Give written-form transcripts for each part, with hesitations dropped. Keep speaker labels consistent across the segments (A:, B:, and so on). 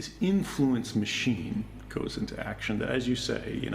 A: this influence machine goes into action that, as you say,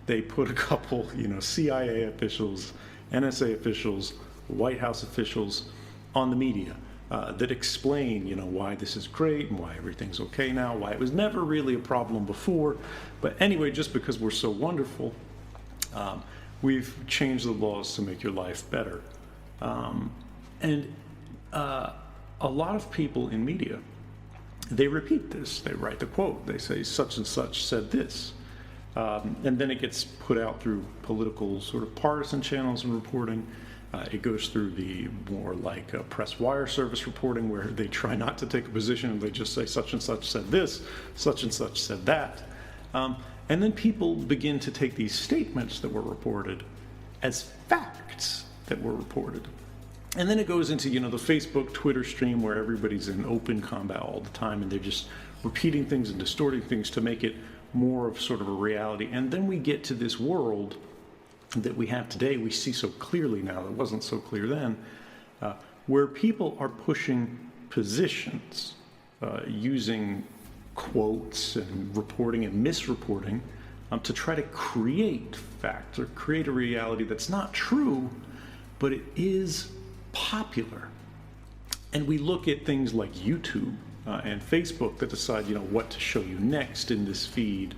A: they put a couple, CIA officials, NSA officials, White House officials on the media that explain, why this is great and why everything's okay now, why it was never really a problem before. But anyway, just because we're so wonderful, we've changed the laws to make your life better. And a lot of people in media, they repeat this. They write the quote. They say such and such said this. And then it gets put out through political sort of partisan channels and reporting. It goes through the more like press wire service reporting, where they try not to take a position and they just say such and such said this, such and such said that. And then people begin to take these statements that were reported as facts that were reported. And then it goes into, the Facebook, Twitter stream where everybody's in open combat all the time and they're just repeating things and distorting things to make it more of sort of a reality. And then we get to this world that we have today, we see so clearly now, that wasn't so clear then, where people are pushing positions using quotes and reporting and misreporting to try to create facts or create a reality that's not true, but it is popular. And we look at things like YouTube and Facebook that decide, what to show you next in this feed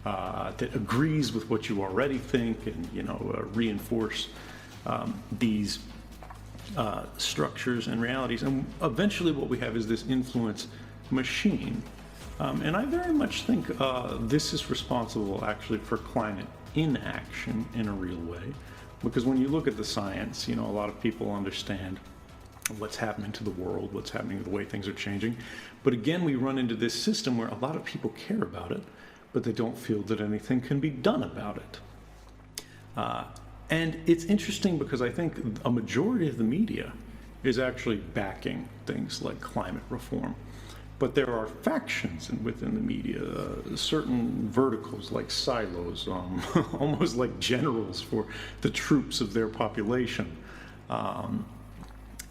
A: that agrees with what you already think and, reinforce these structures and realities. And eventually what we have is this influence machine. And I very much think this is responsible actually for climate inaction in a real way. Because when you look at the science, a lot of people understand what's happening to the world, what's happening to the way things are changing. But again, we run into this system where a lot of people care about it, but they don't feel that anything can be done about it. And it's interesting because I think a majority of the media is actually backing things like climate reform. But there are factions within the media, certain verticals like silos, almost like generals for the troops of their population,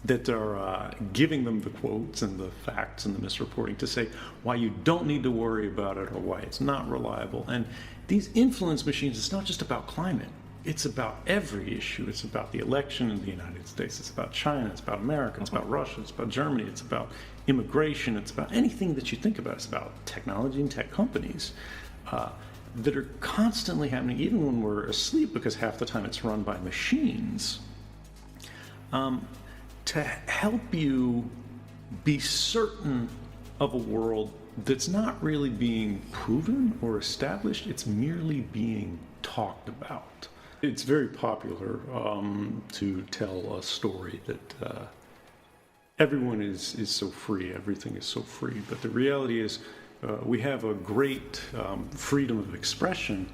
A: that are giving them the quotes and the facts and the misreporting to say why you don't need to worry about it or why it's not reliable. And these influence machines, it's not just about climate. It's about every issue. It's about the election in the United States. It's about China. It's about America. It's about Russia. It's about Germany. It's about immigration. It's about anything that you think about. It's about technology and tech companies that are constantly happening, even when we're asleep, because half the time it's run by machines, to help you be certain of a world that's not really being proven or established. It's merely being talked about. It's very popular to tell a story that everyone is so free, everything is so free. But the reality is we have a great freedom of expression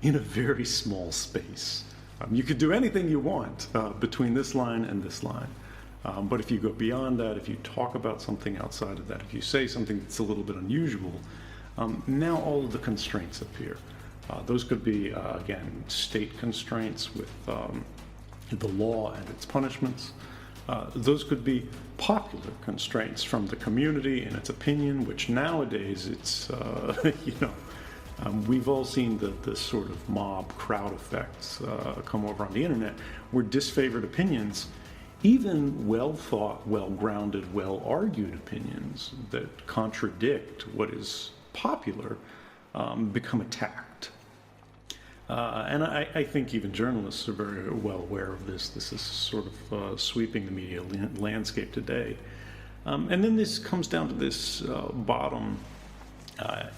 A: in a very small space. You could do anything you want between this line and this line. But if you go beyond that, if you talk about something outside of that, if you say something that's a little bit unusual, now all of the constraints appear. Those could be, again, state constraints with the law and its punishments. Those could be popular constraints from the community and its opinion, which nowadays it's, we've all seen the sort of mob crowd effects come over on the internet, where disfavored opinions, even well-thought, well-grounded, well-argued opinions that contradict what is popular, become attacked. And I think even journalists are very well aware of this. This is sort of sweeping the media landscape today. And then this comes down to this bottom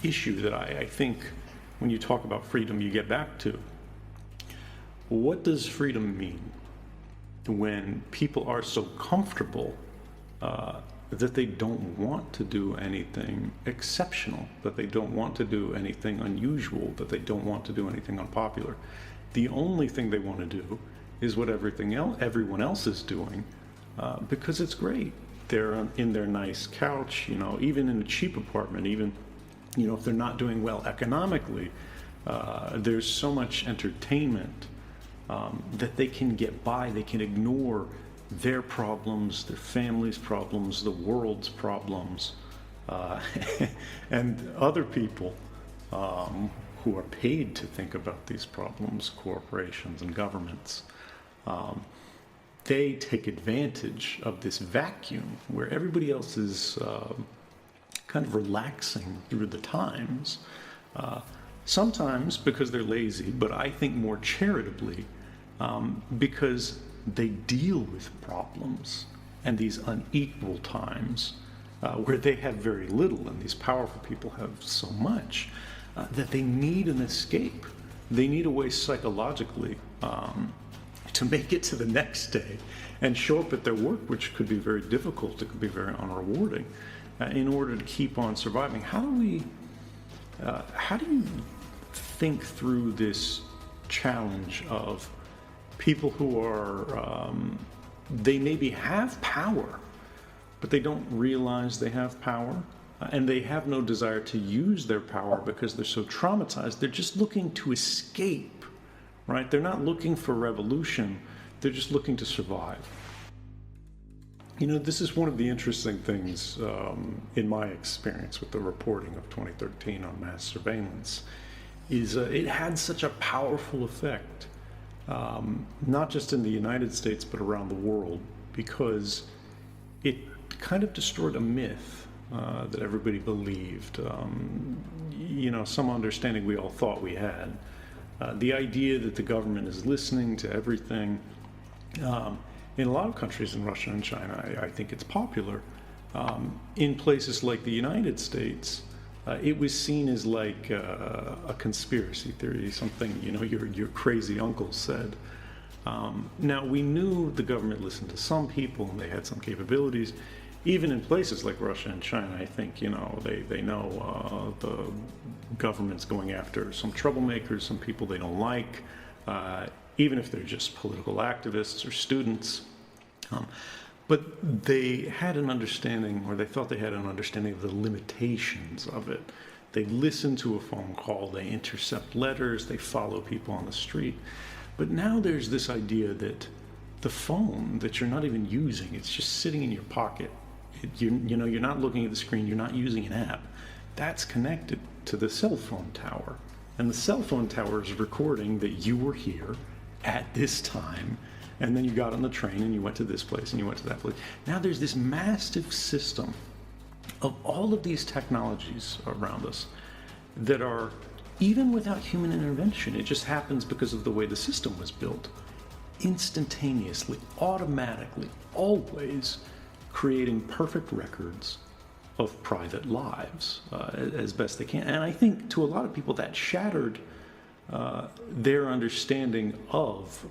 A: issue that I think when you talk about freedom, you get back to. What does freedom mean when people are so comfortable that they don't want to do anything exceptional, that they don't want to do anything unusual, that they don't want to do anything unpopular? The only thing they want to do is what everyone else is doing, because it's great. They're in their nice couch, even in a cheap apartment, even if they're not doing well economically, there's so much entertainment that they can get by. They can ignore their problems, their family's problems, the world's problems, uh, and other people who are paid to think about these problems, corporations and governments, they take advantage of this vacuum where everybody else is kind of relaxing through the times. Sometimes because they're lazy, but I think more charitably because they deal with problems and these unequal times where they have very little and these powerful people have so much that they need an escape. They need a way psychologically to make it to the next day and show up at their work, which could be very difficult, it could be very unrewarding, in order to keep on surviving. How do you think through this challenge of people who are, they maybe have power, but they don't realize they have power, and they have no desire to use their power because they're so traumatized. They're just looking to escape, right? They're not looking for revolution. They're just looking to survive. You know, this is one of the interesting things in my experience with the reporting of 2013 on mass surveillance, is it had such a powerful effect, not just in the United States, but around the world, because it kind of destroyed a myth that everybody believed, you know, some understanding we all thought we had. The idea that the government is listening to everything. In a lot of countries in Russia and China, I think it's popular. In places like the United States, it was seen as like a conspiracy theory, something, you know, your crazy uncle said. Now, we knew the government listened to some people and they had some capabilities. Even in places like Russia and China, I think, you know, they know the government's going after some troublemakers, some people they don't like, even if they're just political activists or students. But they had an understanding, or they thought they had an understanding of the limitations of it. They listen to a phone call, they intercept letters, they follow people on the street. But now there's this idea that the phone that you're not even using, it's just sitting in your pocket. You know, you're not looking at the screen, you're not using an app. That's connected to the cell phone tower. And the cell phone tower is recording that you were here at this time, and then you got on the train and you went to this place and you went to that place. Now there's this massive system of all of these technologies around us that are, even without human intervention, it just happens because of the way the system was built, instantaneously, automatically, always creating perfect records of private lives as best they can. And I think to a lot of people that shattered their understanding of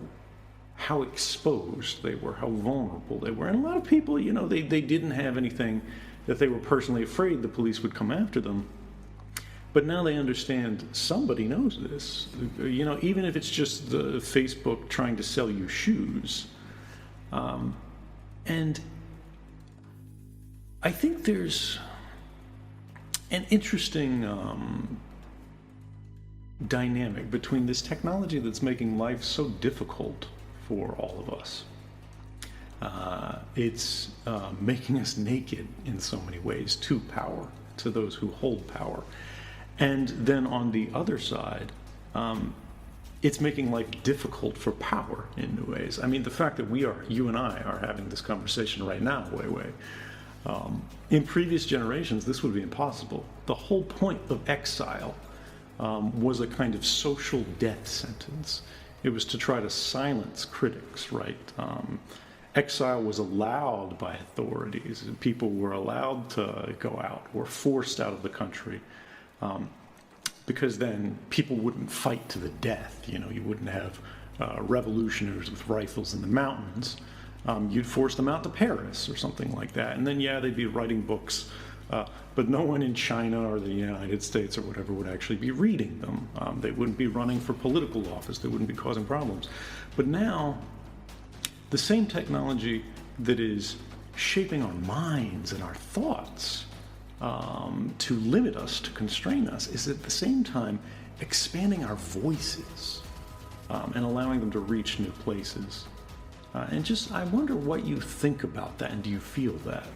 A: how exposed they were, how vulnerable they were. And a lot of people, you know, they didn't have anything that they were personally afraid the police would come after them. But now they understand somebody knows this. You know, even if it's just the Facebook trying to sell you shoes. And I think there's an interesting dynamic between this technology that's making life so difficult for all of us. It's making us naked in so many ways to power, to those who hold power. And then on the other side, it's making life difficult for power in new ways. I mean, the fact that you and I are having this conversation right now, in previous generations, this would be impossible. The whole point of exile was a kind of social death sentence. It was to try to silence critics, right? Exile was allowed by authorities. People were allowed to go out, were forced out of the country, because then people wouldn't fight to the death. You know, you wouldn't have revolutionaries with rifles in the mountains. You'd force them out to Paris or something like that. And then, yeah, they'd be writing books, but no one in China or the United States or whatever would actually be reading them. They wouldn't be running for political office. They wouldn't be causing problems. But now, the same technology that is shaping our minds and our thoughts to limit us, to constrain us, is at the same time expanding our voices and allowing them to reach new places. And just, I wonder what you think about that, and do you feel that?